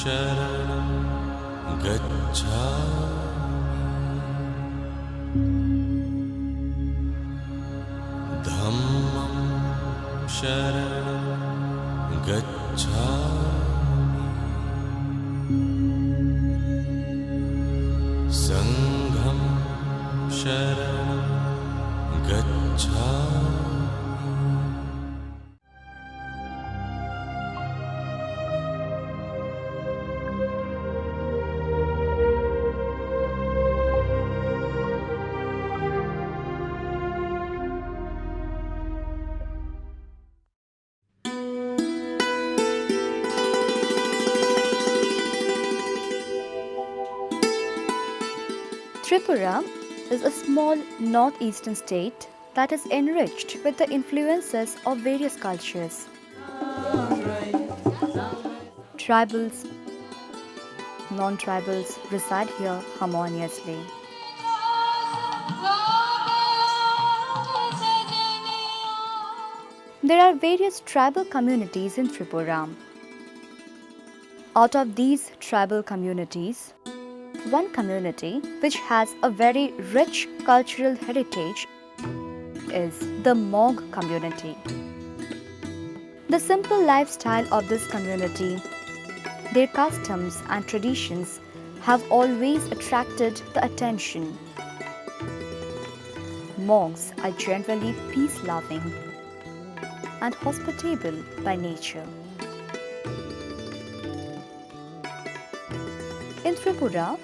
शरणं गच्छामि धम्मं शरणं गच्छामि संघं शरणं गच्छामि Tripura is a small northeastern state that is enriched with the influences of various cultures. Tribals, non-tribals reside here harmoniously. There are various tribal communities in Tripura. Out of these tribal communities, one community which has a very rich cultural heritage is the Mog community. The simple lifestyle of this community, their customs and traditions have always attracted the attention. Mogs are generally peace-loving and hospitable by nature. In Tripura,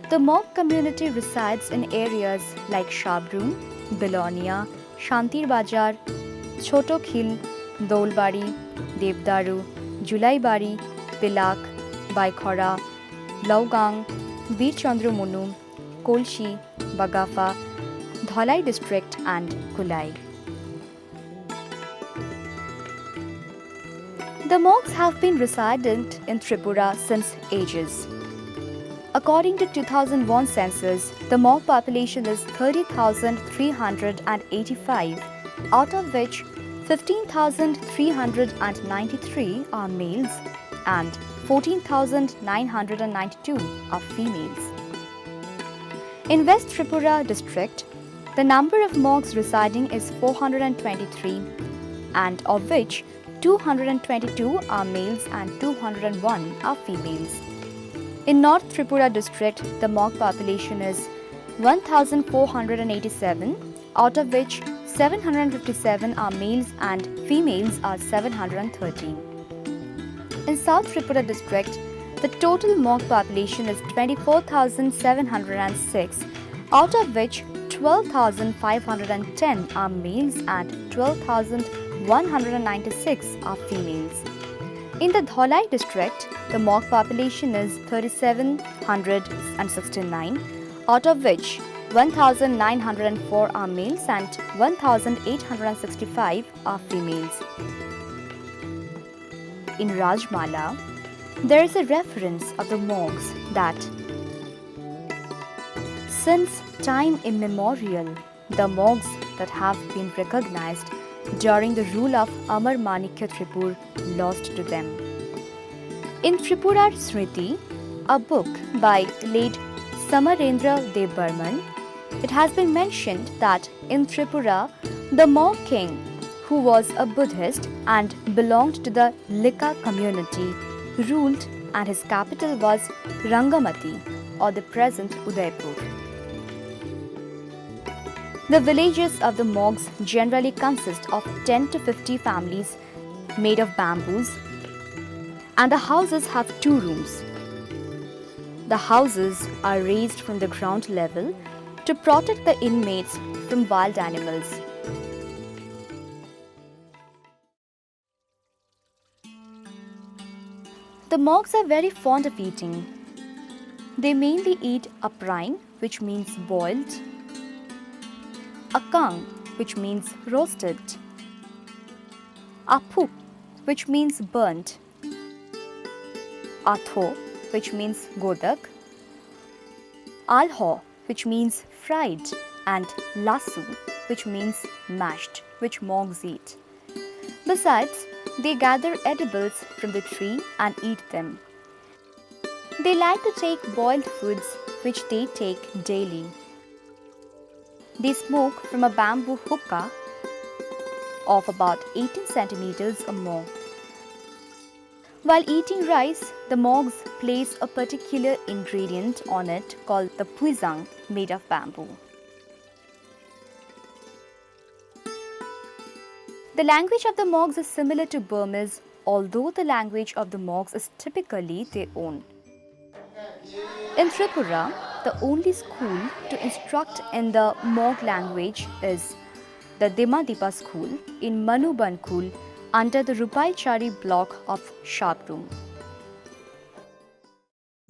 the Mog community resides in areas like Shabroom, Bilonia, Shantir Bajar, Choto Khil, Dolbari, Devdaru, Julaibari, Pilak, Baikhora, Laugang, Bir Chandra Munu, Kolshi, Bagafa, Dhalai district and Kulai. The Mogs have been resident in Tripura since ages. According to 2001 census, the Mog population is 30,385, out of which 15,393 are males and 14,992 are females. In West Tripura district, the number of Mogs residing is 423, and of which 222 are males and 201 are females. In North Tripura district, the Mog population is 1,487, out of which 757 are males and females are 713. In South Tripura district, the total Mog population is 24,706, out of which 12,510 are males and 12,196 are females. In the Dhalai district, the Mog population is 3,769, out of which 1,904 are males and 1,865 are females. In Rajmala, there is a reference of the Mogs that since time immemorial, the Mogs that have been recognized during the rule of Amar Manikya Tripur lost to them. In Tripura Smriti, a book by late Samarendra Dev Burman, it has been mentioned that in Tripura, the Mog king, who was a Buddhist and belonged to the Lika community, ruled, and his capital was Rangamati, or the present Udaipur. The villages of the Mogs generally consist of 10 to 50 families made of bamboos, and the houses have 2 rooms. The houses are raised from the ground level to protect the inmates from wild animals. The Mogs are very fond of eating. They mainly eat aprine, which means boiled, akang, which means roasted, aphu, which means burnt, atho, which means godak, alho, which means fried, and lasu, which means mashed, which Mogs eat. Besides, they gather edibles from the tree and eat them. They like to take boiled foods which they take daily. They smoke from a bamboo hookah of about 18 centimeters or more. While eating rice, the Mogs place a particular ingredient on it called the puizang, made of bamboo. The language of the Mogs is similar to Burmese, although the language of the Mogs is typically their own. In Tripura, the only school to instruct in the Mog language is the Dimadipa School in Manubankul under the Rupaichari block of Shabroom.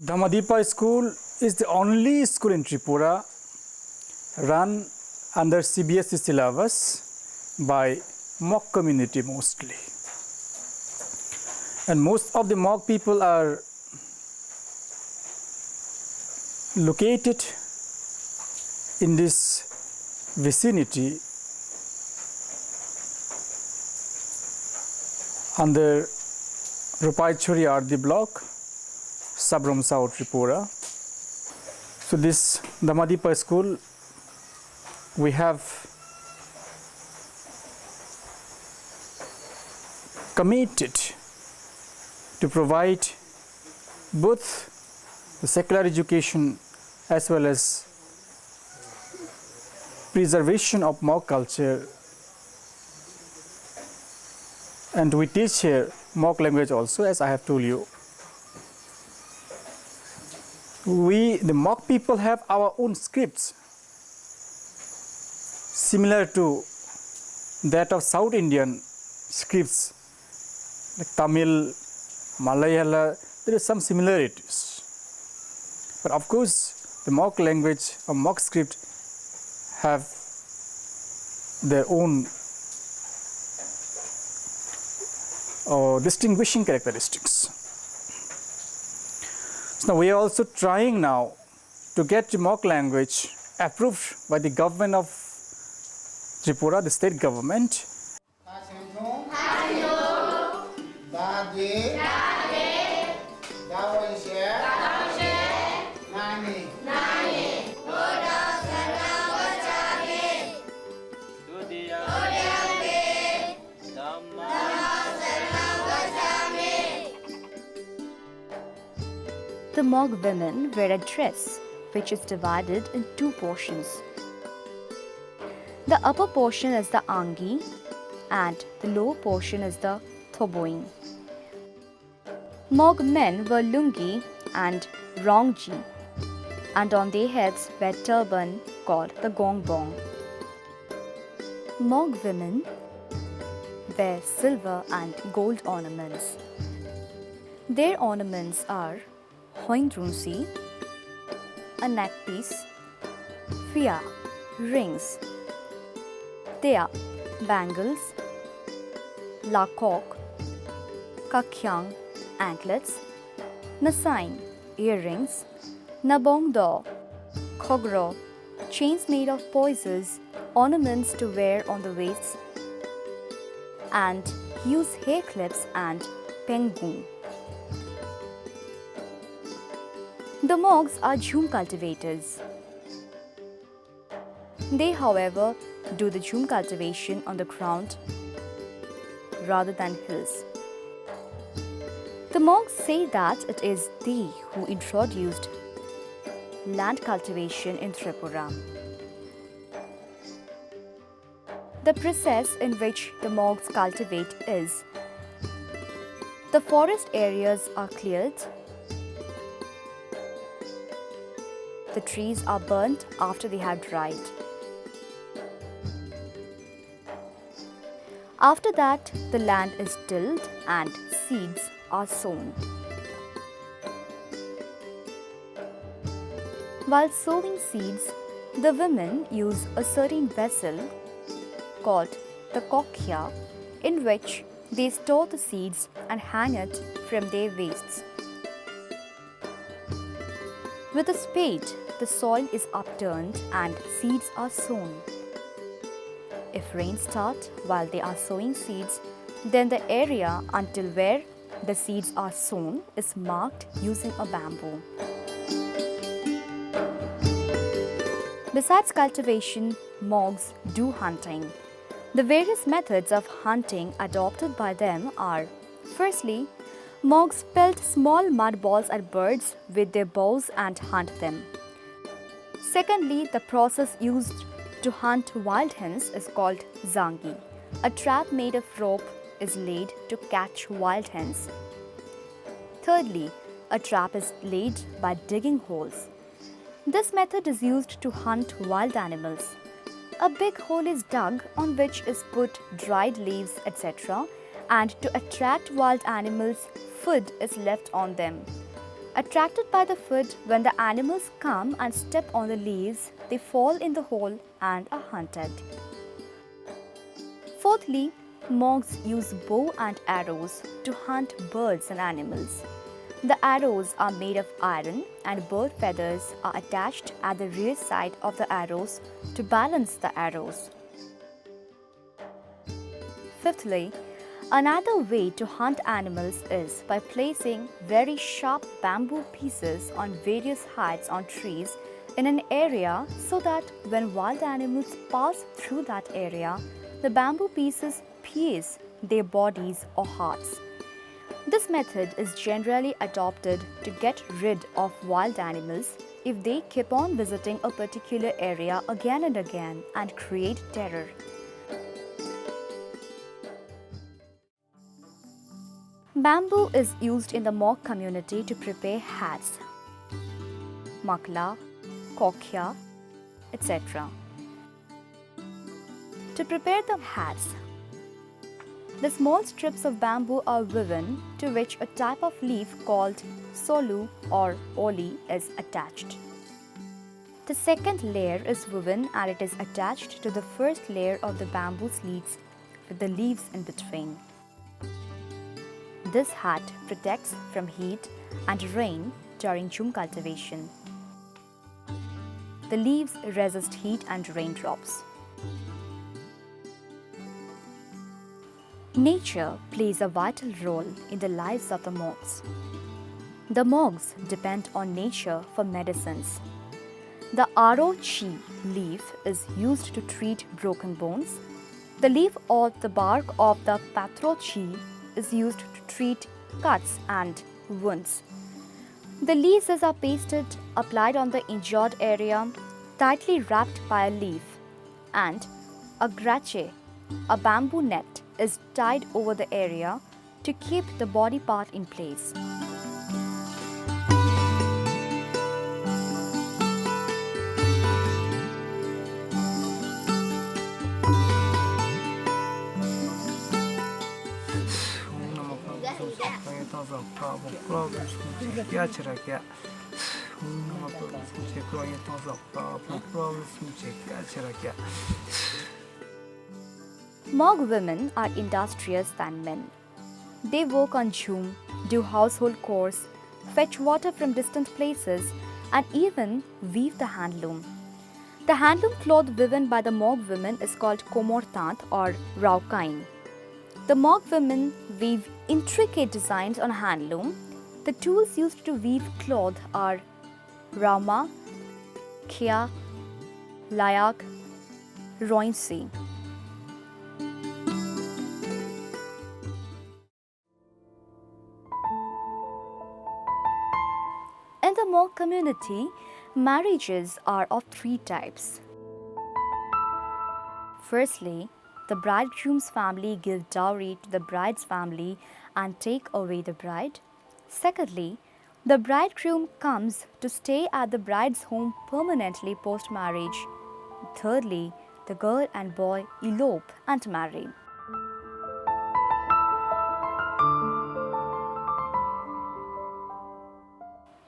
Dhamadipa School is the only school in Tripura run under CBSE syllabus by Mog community mostly. And most of the Mog people are located in this vicinity under Rupaichari RD block, Sabrom South Tripura. So this Dhamadipa school, we have committed to provide both the secular education as well as preservation of Mog culture, and we teach here Mog language also, as I have told you. We, the Mog people, have our own scripts similar to that of South Indian scripts like Tamil, Malayala. There is some similarities, but of course the Mog language or Mog script have their own distinguishing characteristics. So now we are also trying now to get the Mog language approved by the government of Tripura, the state government. The Mog women wear a dress which is divided in two portions. The upper portion is the angi and the lower portion is the thoboing. Mog men wear lungi and rongji, and on their heads wear turban called the gongbong. Mog women wear silver and gold ornaments. Their ornaments are hoindrunsi, a neckpiece, fia, rings, tea, bangles, lakok, kakyang, anklets, nasain, earrings, nabongdo, khogro, chains made of poisons, ornaments to wear on the waist, and use hair clips and pengung. The Mogs are jhum cultivators. They, however, do the jhum cultivation on the ground rather than hills. The Mogs say that it is they who introduced land cultivation in Tripura. The process in which the Mogs cultivate is: the forest areas are cleared, the trees are burnt after they have dried. After that, the land is tilled and seeds are sown. While sowing seeds, the women use a certain vessel called the kokya, in which they store the seeds and hang it from their waists. With a spade, the soil is upturned and seeds are sown. If rains start while they are sowing seeds, then the area until where the seeds are sown is marked using a bamboo. Besides cultivation, Mogs do hunting. The various methods of hunting adopted by them are: firstly, Mogs pelt small mud balls at birds with their bows and hunt them. Secondly, the process used to hunt wild hens is called zangi. A trap made of rope is laid to catch wild hens. Thirdly, a trap is laid by digging holes. This method is used to hunt wild animals. A big hole is dug on which is put dried leaves, etc., and to attract wild animals, food is left on them. Attracted by the food, when the animals come and step on the leaves, they fall in the hole and are hunted. Fourthly, Mogs use bow and arrows to hunt birds and animals. The arrows are made of iron and bird feathers are attached at the rear side of the arrows to balance the arrows. Fifthly, another way to hunt animals is by placing very sharp bamboo pieces on various heights on trees in an area so that when wild animals pass through that area, the bamboo pieces pierce their bodies or hearts. This method is generally adopted to get rid of wild animals if they keep on visiting a particular area again and again and create terror. Bamboo is used in the Mog community to prepare hats, makla, kokya, etc. To prepare the hats, the small strips of bamboo are woven to which a type of leaf called solu or oli is attached. The second layer is woven and it is attached to the first layer of the bamboo sleeves with the leaves in between. This hat protects from heat and rain during jhum cultivation. The leaves resist heat and raindrops. Nature plays a vital role in the lives of the Mogs. The Mogs depend on nature for medicines. The Aro Chi leaf is used to treat broken bones. The leaf or the bark of the Patro Chi is used to treat cuts and wounds. The leaves are pasted, applied on the injured area, tightly wrapped by a leaf, and a grache, a bamboo net, is tied over the area to keep the body part in place. Mog women are industrious than men. They work on jhum, do household chores, fetch water from distant places, and even weave the handloom. The handloom cloth woven by the Mog women is called komortant or raukain. The Mog women weave intricate designs on handloom. The tools used to weave cloth are rauma, khia, layak, roinsi. In the Mog community, marriages are of three types. Firstly, the bridegroom's family give dowry to the bride's family and take away the bride. Secondly, the bridegroom comes to stay at the bride's home permanently post-marriage. Thirdly, the girl and boy elope and marry.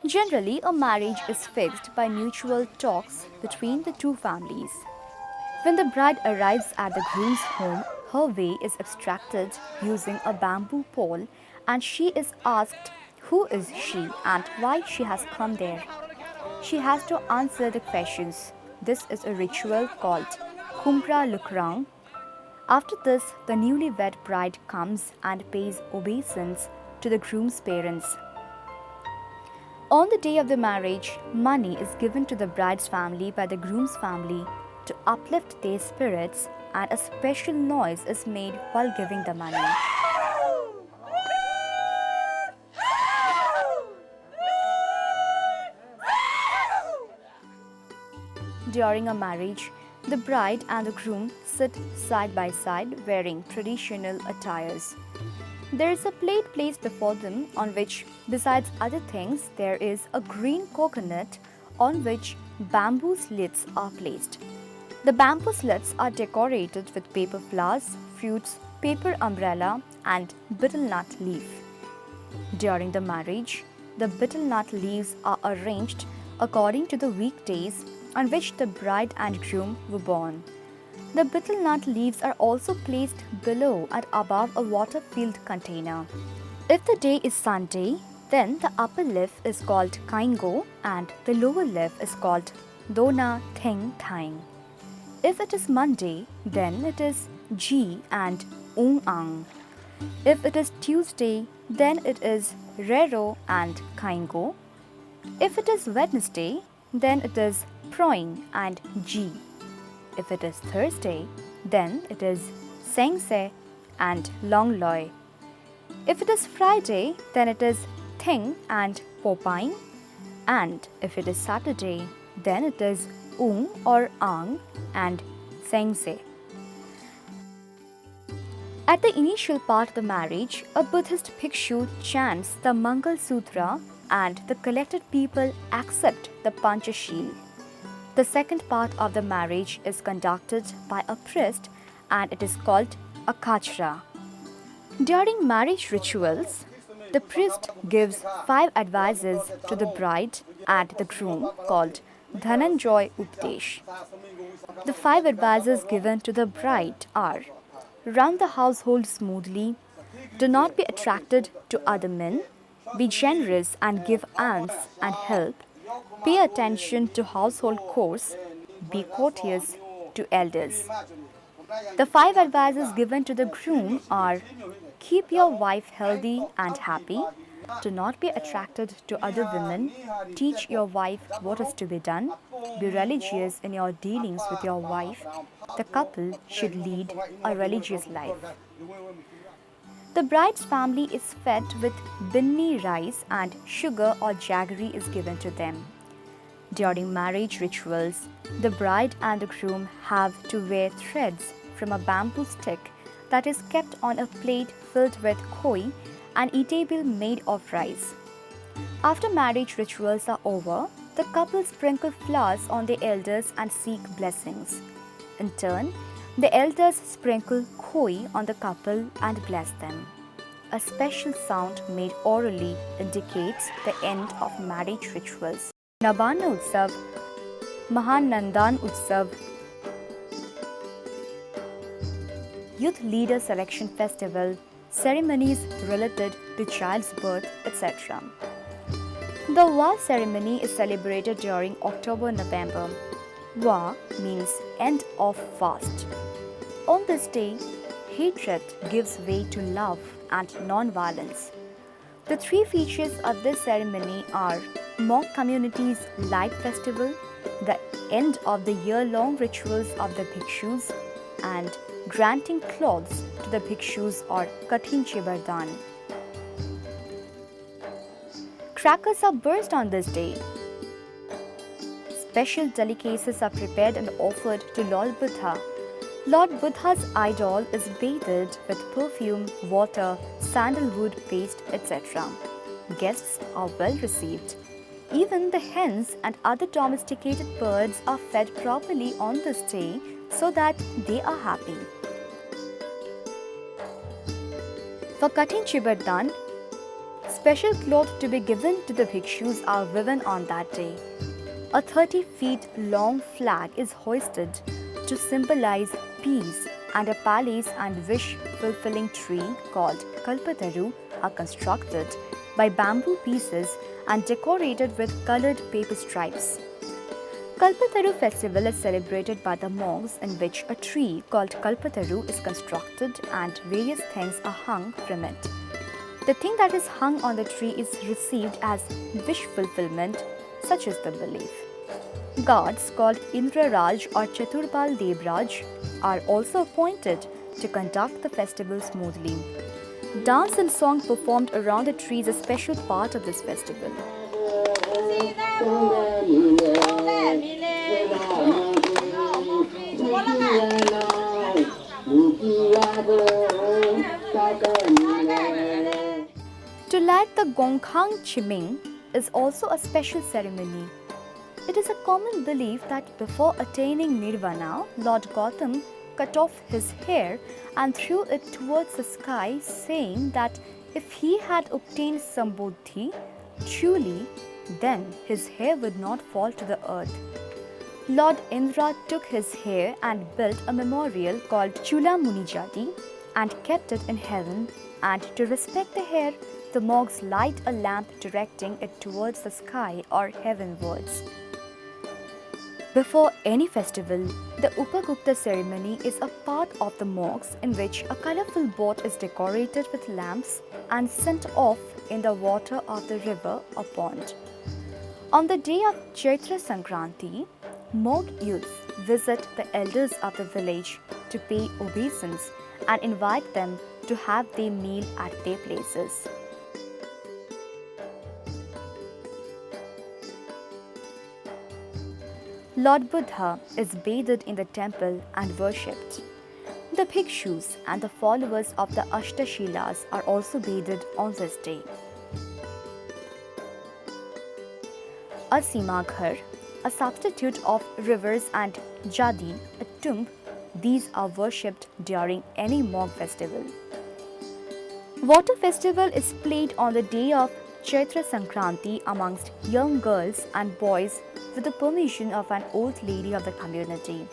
Generally, a marriage is fixed by mutual talks between the two families. When the bride arrives at the groom's home, her way is abstracted using a bamboo pole and she is asked who is she and why she has come there. She has to answer the questions. This is a ritual called Kumbra Lukrang. After this, the newlywed bride comes and pays obeisance to the groom's parents. On the day of the marriage, money is given to the bride's family by the groom's family to uplift their spirits, and a special noise is made while giving the money. During a marriage, the bride and the groom sit side by side wearing traditional attires. There is a plate placed before them on which, besides other things, there is a green coconut on which bamboo slits are placed. The bamboo slits are decorated with paper flowers, fruits, paper umbrella, and betel nut leaf. During the marriage, the betel nut leaves are arranged according to the weekdays on which the bride and groom were born. The betel nut leaves are also placed below and above a water-filled container. If the day is Sunday, then the upper leaf is called Kaingo and the lower leaf is called Dona Theng Thang. If it is Monday, then it is Ji and Ung Ang. If it is Tuesday, then it is Rero and Kaingo. If it is Wednesday, then it is Proing and Ji. If it is Thursday, then it is Sengse and Longloi. If it is Friday, then it is Thing and Popine. And if it is Saturday, then it is Ung or Ang and Sengse. At the initial part of the marriage, a Buddhist bhikshu chants the Mangal Sutra and the collected people accept the Panchashil. The second part of the marriage is conducted by a priest and it is called a kachra. During marriage rituals, the priest gives 5 advices to the bride and the groom called Dhananjoy Updesh. The 5 advices given to the bride are: run the household smoothly, do not be attracted to other men, be generous and give alms and help, pay attention to household chores, be courteous to elders. The 5 advices given to the groom are: keep your wife healthy and happy, do not be attracted to other women, teach your wife what is to be done, be religious in your dealings with your wife. The couple should lead a religious life. The bride's family is fed with binni rice and sugar or jaggery is given to them. During marriage rituals, the bride and the groom have to wear threads from a bamboo stick that is kept on a plate filled with koi, an eatable made of rice. After marriage rituals are over, the couple sprinkle flowers on their elders and seek blessings. In turn, the elders sprinkle koi on the couple and bless them. A special sound made orally indicates the end of marriage rituals. Nabana Utsav, Mahanandan Utsav, Youth Leader Selection Festival, ceremonies related to child's birth, etc. The Va ceremony is celebrated during October-November. Va means end of fast. On this day, hatred gives way to love and non-violence. The 3 features of this ceremony are monk community's light festival, the end of the year-long rituals of the bhikshus, and granting clothes to the bhikshus or Kathin Chibardhan. Crackers are burst on this day. Special delicacies are prepared and offered to Lord Buddha. Lord Buddha's idol is bathed with perfume, water, sandalwood paste, etc. Guests are well received. Even the hens and other domesticated birds are fed properly on this day so that they are happy. For Kathin Chibardhan, special clothes to be given to the bhikshus are woven on that day. A 30 feet long flag is hoisted to symbolize peace, and a palace and wish-fulfilling tree called Kalpataru are constructed by bamboo pieces and decorated with colored paper stripes. Kalpataru festival is celebrated by the monks in which a tree called Kalpataru is constructed and various things are hung from it. The thing that is hung on the tree is received as wish fulfillment, such is the belief. Gods called Indra Raj or Chaturbal Devraj are also appointed to conduct the festival smoothly. Dance and song performed around the tree is a special part of this festival. To light the Gongkhang Chiming is also a special ceremony. It is a common belief that before attaining Nirvana, Lord Gautam cut off his hair and threw it towards the sky, saying that if he had obtained Sambodhi truly, then his hair would not fall to the earth. Lord Indra took his hair and built a memorial called Chula Munijati and kept it in heaven, and to respect the hair, the monks light a lamp directing it towards the sky or heavenwards. Before any festival, the Upagupta ceremony is a part of the monks in which a colorful boat is decorated with lamps and sent off in the water of the river or pond. On the day of Chaitra Sankranti, monk youths visit the elders of the village to pay obeisance and invite them to have their meal at their places. Lord Buddha is bathed in the temple and worshipped. The bhikshus and the followers of the Ashtashilas are also bathed on this day. Asimaghar, a substitute of rivers, and Jadi, a tomb, these are worshipped during any monk festival. Water festival is played on the day of Chaitra Sankranti amongst young girls and boys with the permission of an old lady of the community.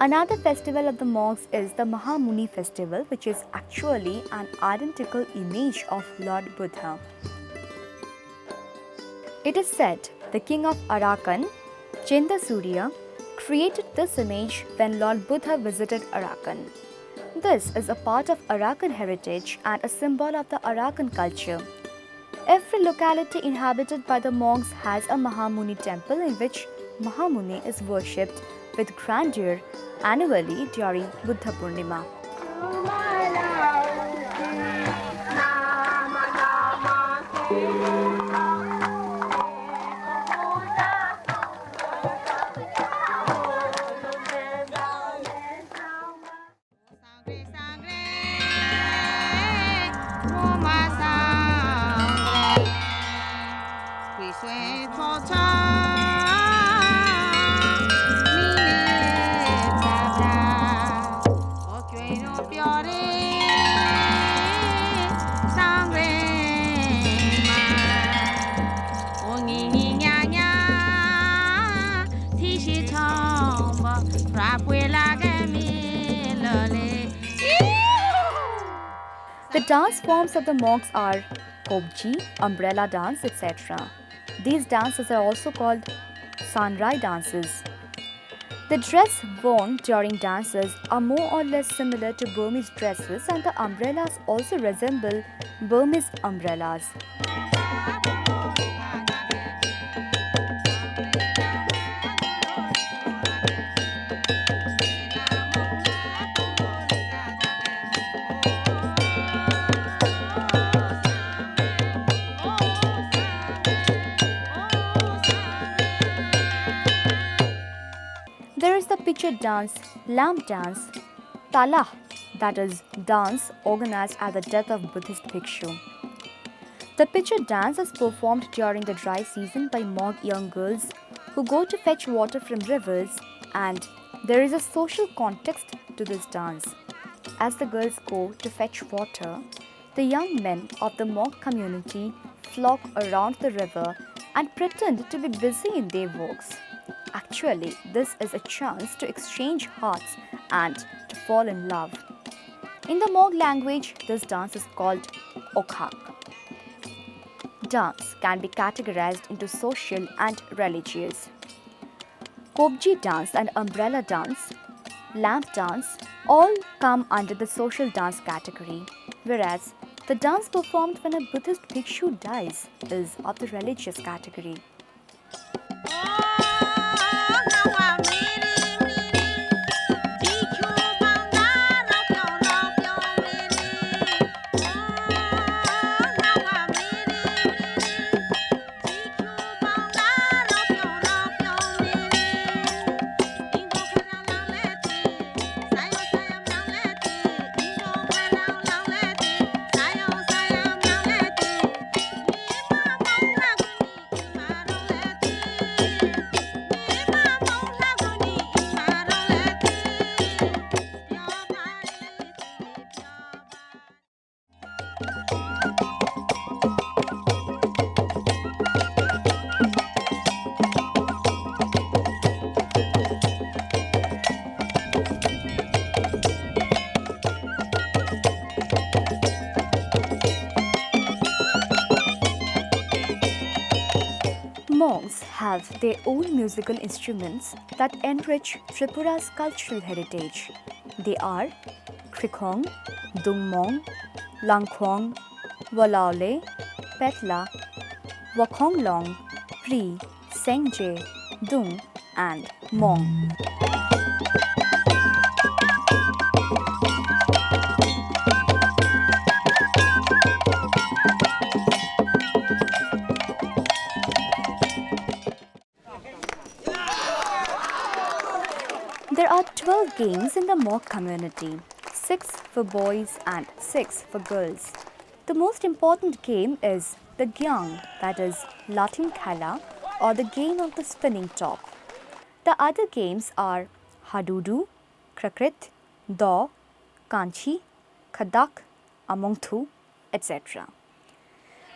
Another festival of the monks is the Mahamuni festival, which is actually an identical image of Lord Buddha. It is said the king of Arakan, Chendasurya, created this image when Lord Buddha visited Arakan. This is a part of Arakan heritage and a symbol of the Arakan culture. Every locality inhabited by the monks has a Mahamuni temple in which Mahamuni is worshipped with grandeur annually during Buddha Purnima. The dance forms of the monks are Kobji, umbrella dance, etc. These dances are also called Sanrai dances. The dress worn during dances are more or less similar to Burmese dresses, and the umbrellas also resemble Burmese umbrellas. There is the picture dance, lamp dance, Talah, that is, dance organized at the death of Buddhist bhikshu. The picture dance is performed during the dry season by monk young girls who go to fetch water from rivers, and there is a social context to this dance. As the girls go to fetch water, the young men of the monk community flock around the river and pretend to be busy in their works. Actually, this is a chance to exchange hearts and to fall in love. In the Mog language, this dance is called Okhak. Dance can be categorized into social and religious. Kobji dance and umbrella dance, lamp dance, All come under the social dance category, whereas the dance performed when a Buddhist bhikshu dies is of the religious category. Monks have their own musical instruments that enrich Tripura's cultural heritage. They are Krikhong, Dungmong, Langkhong, Walaole, Petla, Wakhonglong, Pri, Sengje, Dung, and Mong. There are 12 games in the Mok community, 6 for boys and 6 for girls. The most important game is the Gyang, that is Latin Khala, or the game of the spinning top. The other games are Hadudu, Krakrit, Do, Kanchi, Khadak, Amongthu, etc.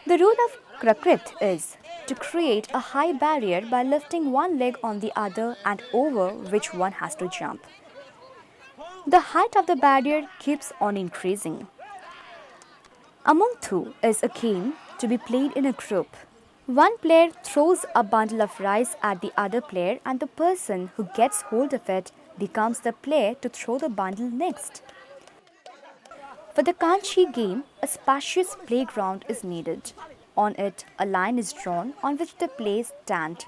The rule of Krakrit is to create a high barrier by lifting one leg on the other and over which one has to jump. The height of the barrier keeps on increasing. Amongthu is a game to be played in a group. One player throws a bundle of rice at the other player and the person who gets hold of it becomes the player to throw the bundle next. For the Kanchi game, a spacious playground is needed. On it, a line is drawn on which the players stand.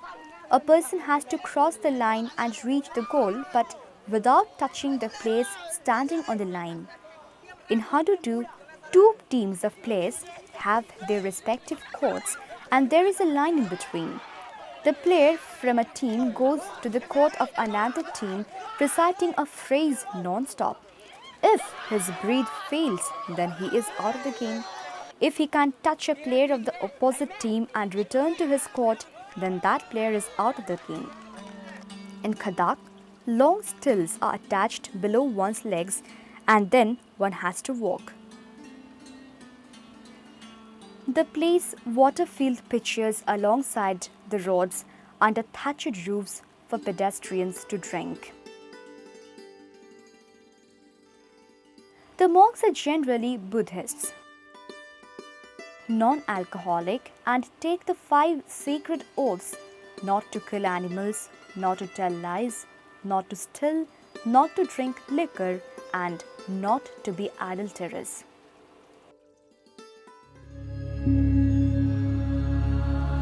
A person has to cross the line and reach the goal, but without touching the players standing on the line. In Hadudu, two teams of players have their respective courts and there is a line in between. The player from a team goes to the court of another team reciting a phrase non-stop. If his breath fails, then he is out of the game. If he can't touch a player of the opposite team and return to his court, then that player is out of the game. In Khadak, long stilts are attached below one's legs and then one has to walk. They place water-filled pitchers alongside the roads under thatched roofs for pedestrians to drink. The monks are generally Buddhists, non-alcoholic, and take the 5 sacred oaths not to kill animals, not to tell lies, not to steal, not to drink liquor, and not to be adulterous.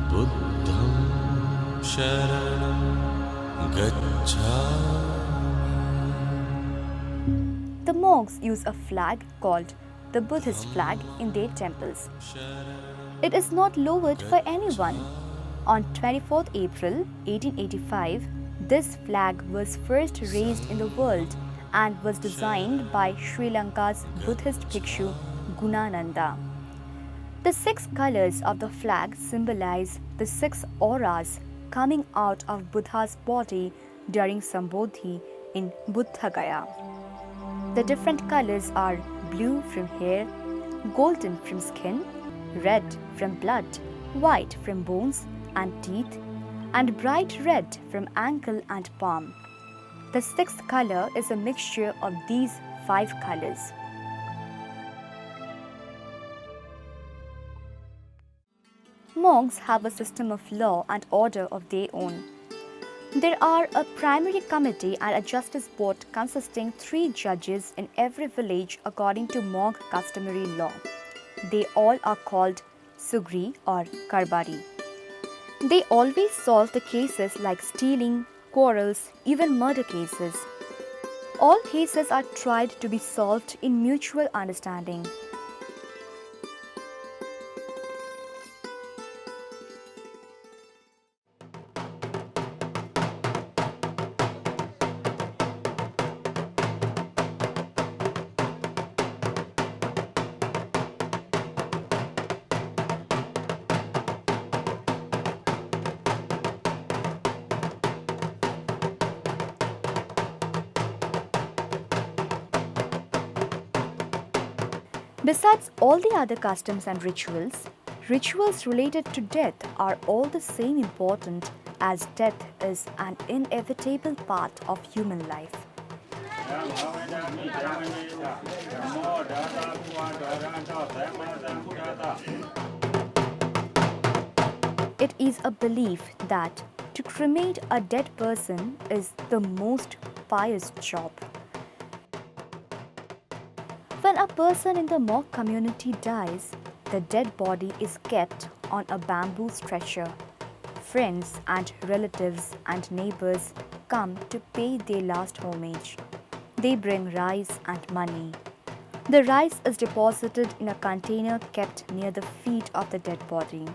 Buddham Sharanam Gacchami. The monks use a flag called the Buddhist flag in their temples. It is not lowered for anyone. On 24th April 1885, this flag was first raised in the world and was designed by Sri Lanka's Buddhist bhikshu Gunananda. The 6 colors of the flag symbolize the 6 auras coming out of Buddha's body during Sambodhi in Buddha Gaya. The different colors are blue from hair, golden from skin, red from blood, white from bones and teeth, and bright red from ankle and palm. The 6th color is a mixture of these 5 colors. Monks have a system of law and order of their own. There are a primary committee and a justice board consisting 3 judges in every village according to Mog customary law. They all are called Sugri or Karbari. They always solve the cases like stealing, quarrels, even murder cases. All cases are tried to be solved in mutual understanding. Besides all the other customs and rituals, rituals related to death are all the same important as death is an inevitable part of human life. It is a belief that to cremate a dead person is the most pious job. When a person in the Mog community dies, the dead body is kept on a bamboo stretcher. Friends and relatives and neighbors come to pay their last homage. They bring rice and money. The rice is deposited in a container kept near the feet of the dead body.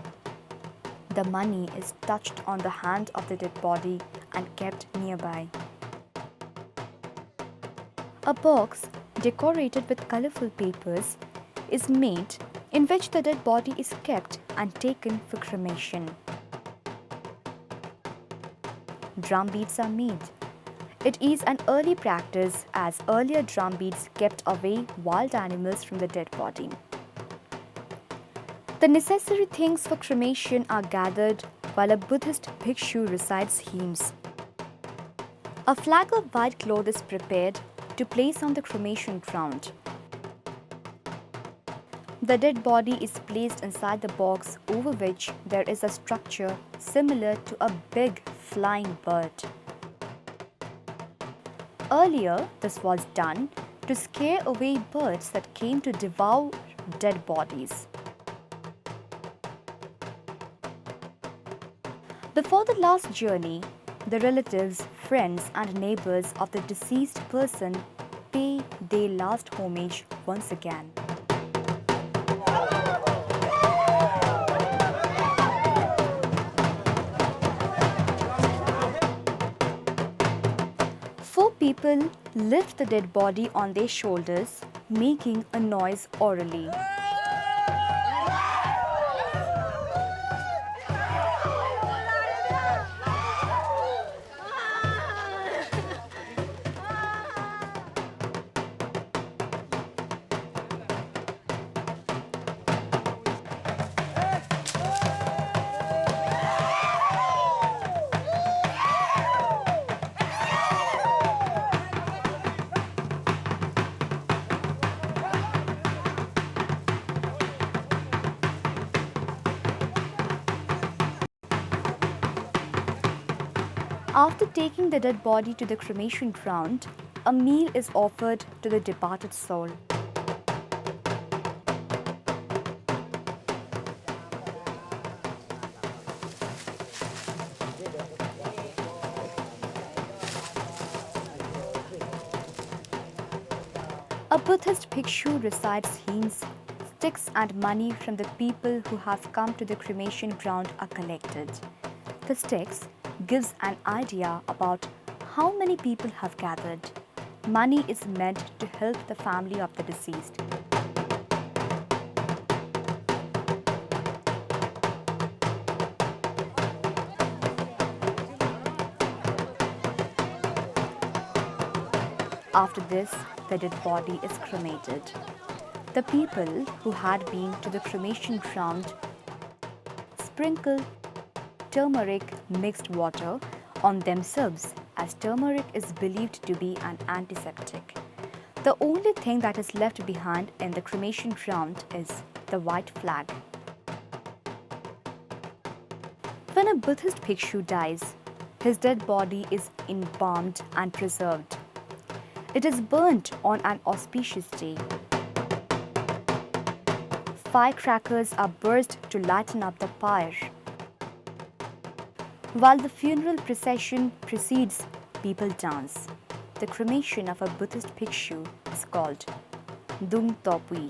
The money is touched on the hand of the dead body and kept nearby. A box decorated with colorful papers is made in which the dead body is kept and taken for cremation. Drum beats are made. It is an early practice as earlier drum beats kept away wild animals from the dead body. The necessary things for cremation are gathered while a Buddhist bhikshu recites hymns. A flag of white cloth is prepared to place on the cremation ground. The dead body is placed inside the box over which there is a structure similar to a big flying bird. Earlier, this was done to scare away birds that came to devour dead bodies. Before the last journey, the relatives, friends and neighbors of the deceased person pay their last homage once again. Four people lift the dead body on their shoulders, making a noise orally. After taking the dead body to the cremation ground, a meal is offered to the departed soul. A Buddhist bhikshu recites hymns. Sticks and money from the people who have come to the cremation ground are collected. The sticks gives an idea about how many people have gathered. Money is meant to help the family of the deceased. After this, the dead body is cremated. The people who had been to the cremation ground sprinkle turmeric mixed water on themselves, as turmeric is believed to be an antiseptic. The only thing that is left behind in the cremation ground is the white flag. When a Buddhist bhikshu dies, his dead body is embalmed and preserved. It is burnt on an auspicious day. Firecrackers are burst to lighten up the pyre. While the funeral procession proceeds, people dance. The cremation of a Buddhist bhikshu is called Dung Topui.